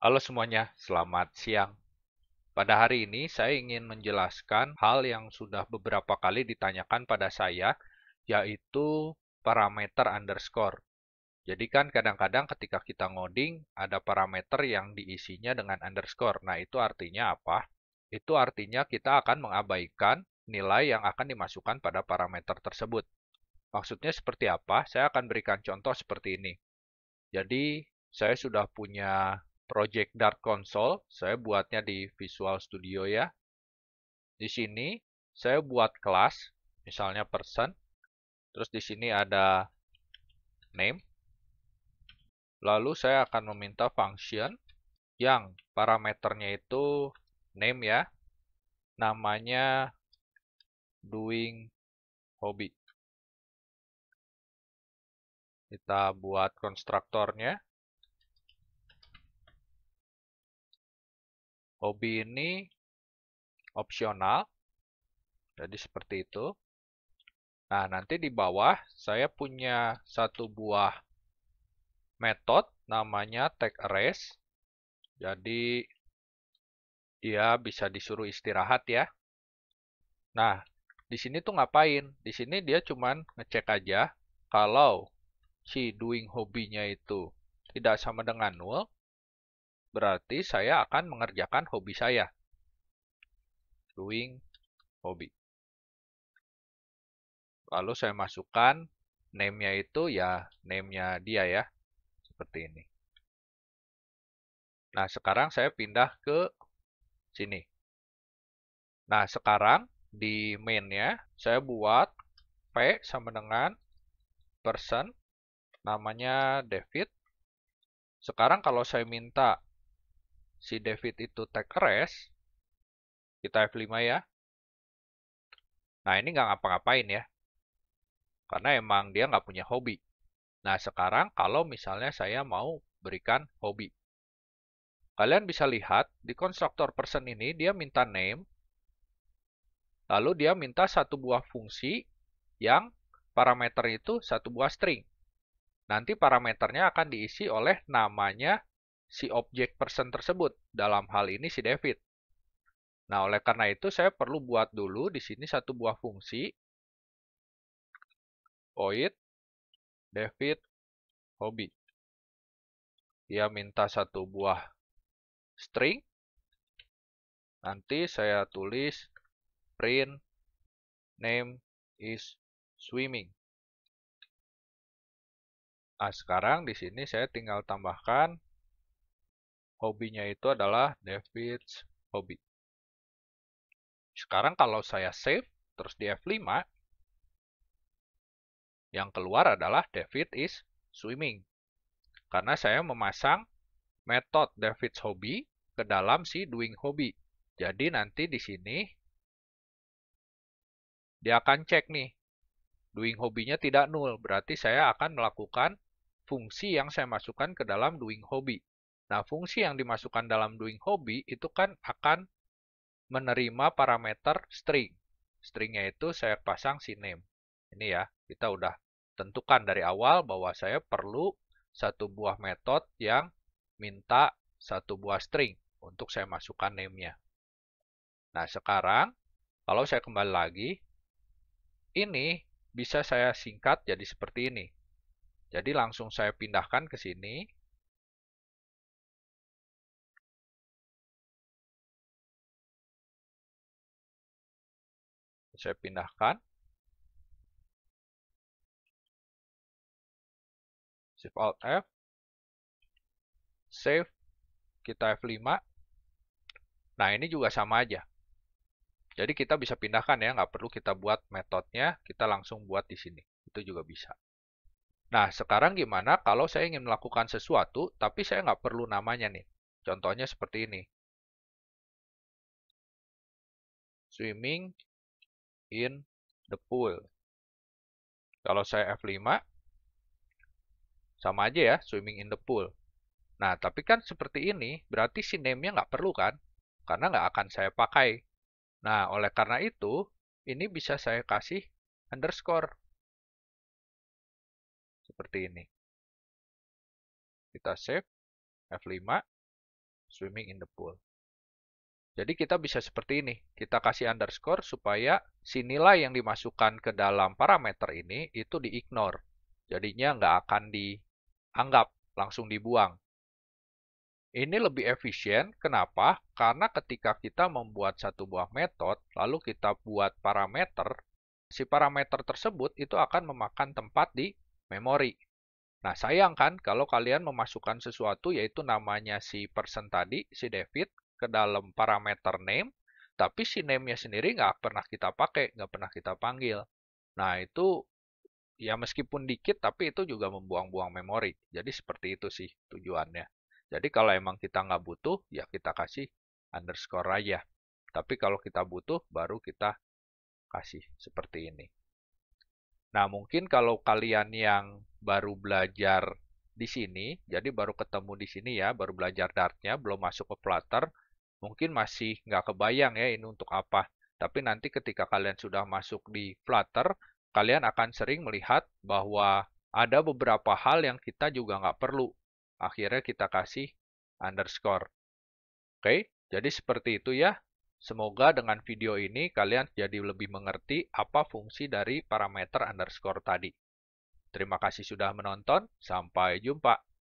Halo semuanya, selamat siang. Pada hari ini saya ingin menjelaskan hal yang sudah beberapa kali ditanyakan pada saya, yaitu parameter underscore. Jadi kan kadang-kadang ketika kita ngoding, ada parameter yang diisinya dengan underscore. Nah, itu artinya apa? Itu artinya kita akan mengabaikan nilai yang akan dimasukkan pada parameter tersebut. Maksudnya seperti apa? Saya akan berikan contoh seperti ini. Jadi, saya sudah punya project Dark Console. Saya buatnya di Visual Studio ya. Di sini, saya buat kelas, misalnya person. Terus di sini ada name. Lalu saya akan meminta function yang parameternya itu name ya. Namanya doing hobby. Kita buat konstruktornya. Hobby ini opsional. Jadi seperti itu. Nah, nanti di bawah saya punya satu buah metode namanya takeArrays. Jadi dia bisa disuruh istirahat ya. Nah, di sini tuh ngapain? Di sini dia cuman ngecek aja kalau si doing hobby-nya itu tidak sama dengan null, berarti saya akan mengerjakan hobi saya. Doing hobby. Lalu saya masukkan name-nya itu ya name-nya dia ya. Seperti ini. Nah, sekarang saya pindah ke sini. Nah, sekarang di main-nya saya buat P sama dengan person, namanya David. Sekarang kalau saya minta si David itu take a rest, kita F5 ya. Nah, ini nggak ngapa-ngapain ya, karena emang dia nggak punya hobi. Nah, sekarang kalau misalnya saya mau berikan hobi. Kalian bisa lihat, di konstruktor person ini dia minta name, lalu dia minta satu buah fungsi yang parameter itu satu buah string. Nanti parameternya akan diisi oleh namanya si objek person tersebut. Dalam hal ini si David. Nah, oleh karena itu saya perlu buat dulu di sini satu buah fungsi void David hobby. Dia minta satu buah string. Nanti saya tulis print name is swimming. Nah, sekarang di sini saya tinggal tambahkan hobinya itu adalah David's hobby. Sekarang kalau saya save, terus di F5, yang keluar adalah David is swimming. Karena saya memasang metode David's hobby ke dalam si doing hobby. Jadi nanti di sini dia akan cek nih, doing hobby-nya tidak nol. Berarti saya akan melakukan fungsi yang saya masukkan ke dalam doing hobby. Nah, fungsi yang dimasukkan dalam doing hobby itu kan akan menerima parameter string. Stringnya itu saya pasang si name. Ini ya, kita udah tentukan dari awal bahwa saya perlu satu buah metode yang minta satu buah string untuk saya masukkan name-nya. Nah, sekarang kalau saya kembali lagi, ini bisa saya singkat jadi seperti ini. Jadi langsung saya pindahkan ke sini. Saya pindahkan. Shift Alt F. Save. Kita F5. Nah, ini juga sama aja. Jadi kita bisa pindahkan ya, nggak perlu kita buat metodenya, kita langsung buat di sini. Itu juga bisa. Nah, sekarang gimana kalau saya ingin melakukan sesuatu, tapi saya nggak perlu namanya nih. Contohnya seperti ini. Swimming in the pool. Kalau saya F5, sama aja ya, swimming in the pool. Nah, tapi kan seperti ini, berarti si name-nya nggak perlu kan? Karena nggak akan saya pakai. Nah, oleh karena itu, ini bisa saya kasih underscore. Seperti ini. Kita save, F5. swimming in the pool. Jadi kita bisa seperti ini. Kita kasih underscore supaya si nilai yang dimasukkan ke dalam parameter ini itu di-ignore. Jadinya nggak akan dianggap, langsung dibuang. Ini lebih efisien. Kenapa? Karena ketika kita membuat satu buah metode, lalu kita buat parameter, si parameter tersebut itu akan memakan tempat di memori. Nah, sayang kan kalau kalian memasukkan sesuatu yaitu namanya si person tadi, si David, ke dalam parameter name, tapi si name-nya sendiri nggak pernah kita pakai, nggak pernah kita panggil. Nah, itu ya meskipun dikit, tapi itu juga membuang-buang memori. Jadi seperti itu sih tujuannya. Jadi kalau emang kita nggak butuh, ya kita kasih underscore aja. Tapi kalau kita butuh, baru kita kasih seperti ini. Nah, mungkin kalau kalian yang baru belajar di sini, jadi baru ketemu di sini ya, baru belajar Dart-nya, belum masuk ke Flutter, mungkin masih nggak kebayang ya ini untuk apa. Tapi nanti ketika kalian sudah masuk di Flutter, kalian akan sering melihat bahwa ada beberapa hal yang kita juga nggak perlu. Akhirnya kita kasih underscore. Oke, jadi seperti itu ya. Semoga dengan video ini kalian jadi lebih mengerti apa fungsi dari parameter underscore tadi. Terima kasih sudah menonton, sampai jumpa.